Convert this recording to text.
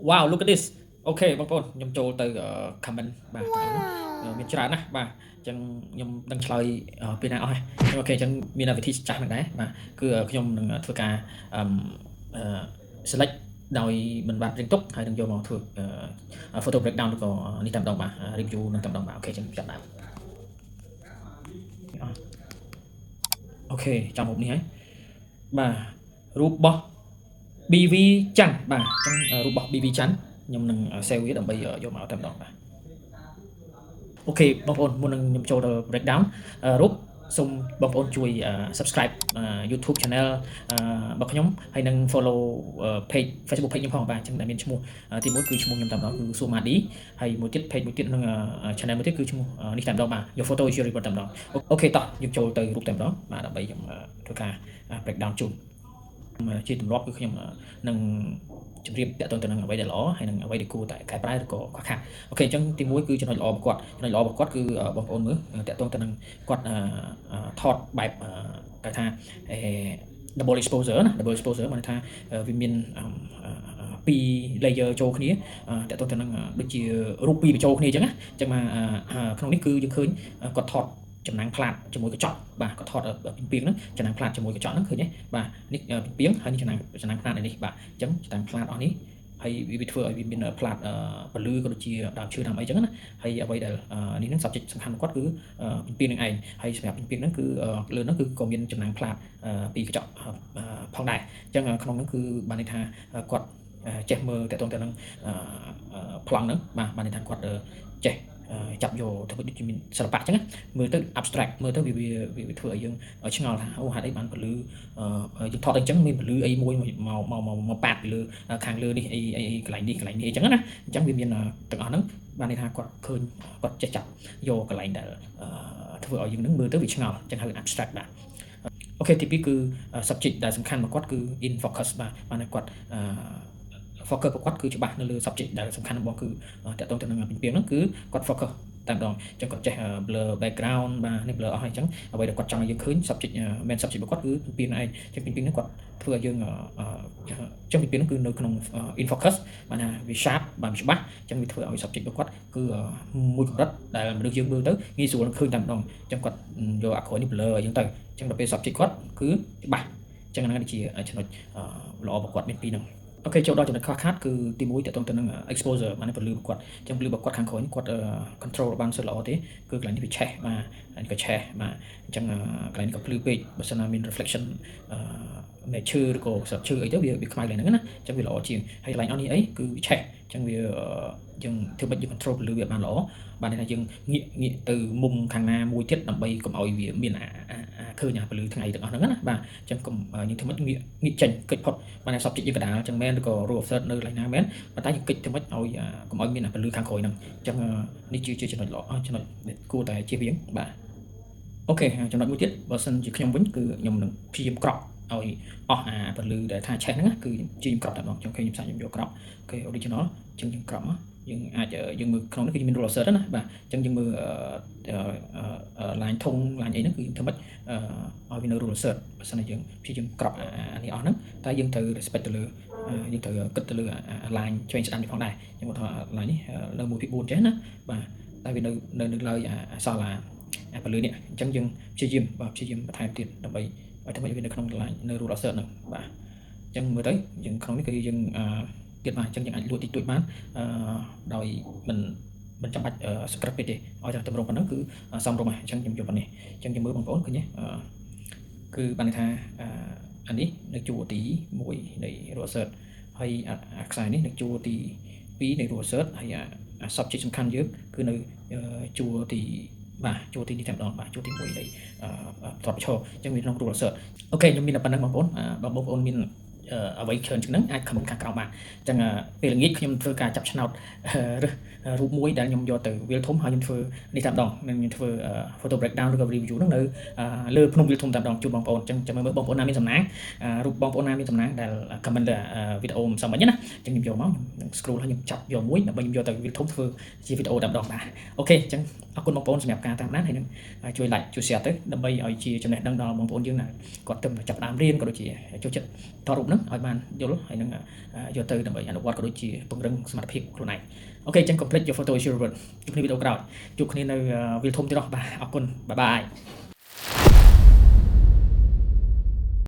wow look at this អូខេបងប្អូនខ្ញុំចូលទៅ comment បាទមានច្រើនណាស់បាទអញ្ចឹងខ្ញុំដឹងឆ្លើយពេលណាអស់ហើយអូខេអញ្ចឹងមានវិធីចាស់ហ្នឹងដែរបាទគឺខ្ញុំនឹងធ្វើការselect ដោយមិនបានរៀងទុកហើយនឹងយកមកធ្វើ photo breakdown ឬក៏នេះតែម្ដងបាទ review នឹងតែម្ដងបាទអូខេអញ្ចឹងចាប់ដើមអូខេចាំរូបនេះហើយបាទរូបរបស់ BV ច័ន្ទបាទអញ្ចឹងរូបរបស់ BV ច័ន្ទខ្ញុំនឹង save វាដើម្បីយកមកតែម្ដងបាទអូខេបងប្អូនមុននឹងខ្ញុំចូលទៅ breakdown រូបសូមបងប្អូនជួយ subscribe YouTube channel របស់ខ្ញុំហើយនឹង follow page Facebook page ខ្ញុំផងបាទអញ្ចឹងដែលមានឈ្មោះទី1គឺឈ្មោះខ្ញុំតែម្ដងគឺ Sumadi ហើយមួយទៀត page មួយទៀតនឹង channel មួយទៀតគឺឈ្មោះនេះតែម្ដងបាទយក photo ជា report តែម្ដងអូខេតោះយើងចូលទៅរូបតែម្ដងបាទដើម្បីខ្ញុំធ្វើការ breakdown ជូនជាទម្លាប់គឺខ្ញុំនឹងជម្រាបតាក់ទងទៅនឹងអ្វីដែលល្អហើយនឹងអ្វីដែលគួរតែកែប្រែឬក៏ខ្វះខាតអូខេអញ្ចឹងទី1គឺចំណុចល្អរបស់គាត់ចំណុចល្អរបស់គាត់គឺបងប្អូនមើលតាក់ទងទៅនឹងគាត់ថតបែបគេថា double exposure ណា double exposure មានថាវាមាន2 layer ចូលគ្នាតាក់ទងទៅនឹងដូចជារូប2បញ្ចូលគ្នាអញ្ចឹងណាអញ្ចឹងមកក្នុងនេះគឺយើងឃើញគាត់ថតចំណាំងផ្លាតជាមួយកញ្ចក់បាទគាត់ថតពីពីងហ្នឹងចំណាំងផ្លាតជាមួយកញ្ចក់ហ្នឹងឃើញទេបាទនេះពីពីងហើយនេះចំណាំងផ្លាតនេះបាទអញ្ចឹងចំណាំងផ្លាតអស់នេះហើយវាធ្វើឲ្យវាមានផ្លាតពលឺក៏ដូចជាដើមឈើដើមអីចឹងណាហើយអ្វីដែលនេះហ្នឹង subject សំខាន់របស់គាត់គឺពីពីងនឹងឯងហើយសម្រាប់ពីពីងហ្នឹងគឺលើហ្នឹងគឺក៏មានចំណាំងផ្លាតពីកញ្ចក់ផងដែរអញ្ចឹងក្នុងហ្នឹងគឺបានន័យថាគាត់ចេះមើលតទៅនឹងប្លង់ហ្នឹងបាទបានន័យថាគាត់ចេះចាប់យកធ្វើដូចជាមានសិល្បៈអញ្ចឹងមើលទៅ abstract មើលទៅវាធ្វើឲ្យយើងឆ្ងល់ថាអូហេតុអីបានពលឺយើងថតអញ្ចឹងមានពលឺអីមួយមកប៉ាតពីលើខាងលើនេះអីកន្លែងនេះអញ្ចឹងណាអញ្ចឹងវាមានទាំងអស់ហ្នឹងបានន័យថាគាត់ឃើញគាត់ចេះចាប់យកកន្លែងដែលធ្វើឲ្យយើងនឹងមើលទៅវាឆ្ងល់អញ្ចឹងហៅ abstract បាទអូខេទី2គឺ subject ដែលសំខាន់របស់គាត់គឺ in focus បាទបានគាត់ focus របស់គាត់គឺច្បាស់នៅលើ subject ដែលសំខាន់របស់គឺតកតងទៅនឹងពីពីហ្នឹងគឺគាត់ focus តែម្ដងអញ្ចឹងគាត់ចេះ blur background បាទនេះ blur អស់ហើយអញ្ចឹងអ្វីដែលគាត់ចង់ឲ្យយើងឃើញ subject main subject របស់គាត់គឺពីពីហ្នឹងឯងអញ្ចឹងពីពីហ្នឹងគាត់ធ្វើឲ្យយើងអញ្ចឹងពីពីហ្នឹងគឺនៅក្នុង in focus បានថាវា sharp បាទវាច្បាស់អញ្ចឹងវាធ្វើឲ្យ subject របស់គាត់គឺមួយកម្រិតដែលមនុស្សយើងមើលទៅងាយស្រួលឃើញតែម្ដងអញ្ចឹងគាត់យកអាក្រោយនេះ blur អញ្ចឹងទៅអញ្ចឹងដល់ពេល subject គាត់គឺច្បាស់អញ្ចឹងហ្នឹងជាចំណុចល្អរបស់គាត់មានពីរហ្នឹងអូខេចូលដល់ចំណុចខ្វះខាតគឺទី1តទៅទៅនឹង exposure បានពលឺរបស់គាត់អញ្ចឹងពលឺរបស់គាត់ខាងក្រោយនេះគាត់ control បានសុទ្ធល្អទេគឺកន្លែងនេះវាឆេះបាទនេះក៏ឆេះបាទអញ្ចឹងកន្លែងនេះក៏ភ្លឺពេកបើសិនណាមាន reflection នៃឈើឬក៏ស្លឹកឈើអីទៅវាខ្មៅឡើងហ្នឹងណាអញ្ចឹងវាល្អជាងហើយកន្លែងអស់នេះអីគឺវាឆេះអញ្ចឹងវាយើងធ្វើម៉េចយើង control ពលឺវាបានល្អបានន័យថាយើងងាកទៅមុំខាងណាមួយទៀតដើម្បីកុំឲ្យវាមានឃើញពលឺថ្ងៃទាំងអស់ហ្នឹងណាបាទអញ្ចឹងកុំយើងធ្វើម៉េចងាកចេញកិច្ចផុតបានតែ subject យើងកណ្ដាលអញ្ចឹងមែនឬក៏ row of third នៅកន្លែងណាមែនប៉ុន្តែយើងកិច្ចធ្វើម៉េចឲ្យកុំឲ្យមានពលឺខាងក្រោយហ្នឹងអញ្ចឹងនេះជាចំណុចល្អចំណុចគួរតែជៀសវាងបាទអូខេចំណុចមួយទៀតបើសិនជាខ្ញុំវិញគឺខ្ញុំនឹងព្យាយាមក្រប់ឲ្យអស់ពលឺដែលថាឆេះហ្នឹងគឺជាខ្ញុំក្រប់តែម្ដងខ្ញុំឃើញខ្ញុំសាច់ខ្ញុំយកក្រប់អូខេ original អញ្ចឹងយើងក្រប់មកយើងអាចយើងមើលក្នុងនេះគឺមាន roll offset ណាបាទអញ្ចឹងយើងមើល line ធំ line អីហ្នឹងគឺយើងធ្វើម៉េចឲ្យវានៅ roll offset បើសិនជាយើងព្យាយាមក្រប់អានេះអស់ហ្នឹងតែយើងត្រូវ respect ទៅលើយើងត្រូវគិតទៅលើ line ឆ្វេងស្ដាំនេះផងដែរអញ្ចឹងគាត់ថា line នេះលើ 1/4 ចេះណាបាទតែវានៅឡើយសល់ពលឺនេះអញ្ចឹងយើងព្យាយាមបន្ថែមទៀតដើម្បីឲ្យធ្វើម៉េចវានៅក្នុង line នៅ roll offset ហ្នឹងបាទអញ្ចឹងមើលទៅយើងក្នុងនេះគឺយើងទៀតបាទអញ្ចឹងយើងអាចលួចតិចតួចបានដោយមិនចាំបាច់ script ពេកទេឲ្យតែតម្រង់ប៉ុណ្ណឹងគឺសមរម្យហើយអញ្ចឹងខ្ញុំយកប៉ុណ្នេះអញ្ចឹងយើងមើលបងប្អូនឃើញទេគឺបានន័យថាអានេះនៅជួរទី1នៃ row assert ហើយអាខ្សែនេះនៅជួរទី2នៃ row assert ហើយsubject សំខាន់យើងគឺនៅជួរទីបាទជួរទីនេះតែម្ដងបាទជួរទី1នៃតបប្រឈរអញ្ចឹងមានក្នុង row assert អូខេខ្ញុំមានតែប៉ុណ្្នឹងបងប្អូនបងប្អូនមានអ្វីច្រើនជាងហ្នឹងអាច comment ខាងក្រោមបានអញ្ចឹងពេលល្ងាចខ្ញុំធ្វើការចាប់ឆ្នោតរូបមួយដែលខ្ញុំយកទៅវាលធំហើយខ្ញុំធ្វើនេះតែម្ដងខ្ញុំធ្វើ photo breakdown ឬក៏ review ហ្នឹងនៅលើភ្នំវាលធំតែម្ដងជូនបងប្អូនអញ្ចឹងចាំមើលបងប្អូនណាមានសំណាងរូបបងប្អូនណាមានសំណាងដែល comment លើវីដេអូមិនសមមិញណាអញ្ចឹងខ្ញុំយកមកខ្ញុំ scroll ហើយខ្ញុំចាប់យកមួយដើម្បីខ្ញុំយកទៅវាលធំធ្វើជាវីដេអូតែម្ដងបាទអូខេអញ្ចឹងអរគុណបងប្អូនសម្រាប់ការតាមដានហើយនឹងជួយ like ជួយ share ទៅដើម្បីឲ្យជាចំណេះដឹងដល់បងប្អូនយើងណាគាត់ទៅចាប់ដើមរៀនក៏ដូចជាចូលចិត្តថតរូបហ្នឹង ហ្នឹងឲ្យបានយល់ហើយនឹងយកទៅដើម្បីអនុវត្តក៏ដូចជាពង្រឹងសមត្ថភាពខ្លួនឯងអូខេអញ្ចឹង complete your photo issue ជួបគ្នាវីដេអូក្រោយជួបគ្នានៅវាលធំទៀតបាទអរគុណបាយបាយ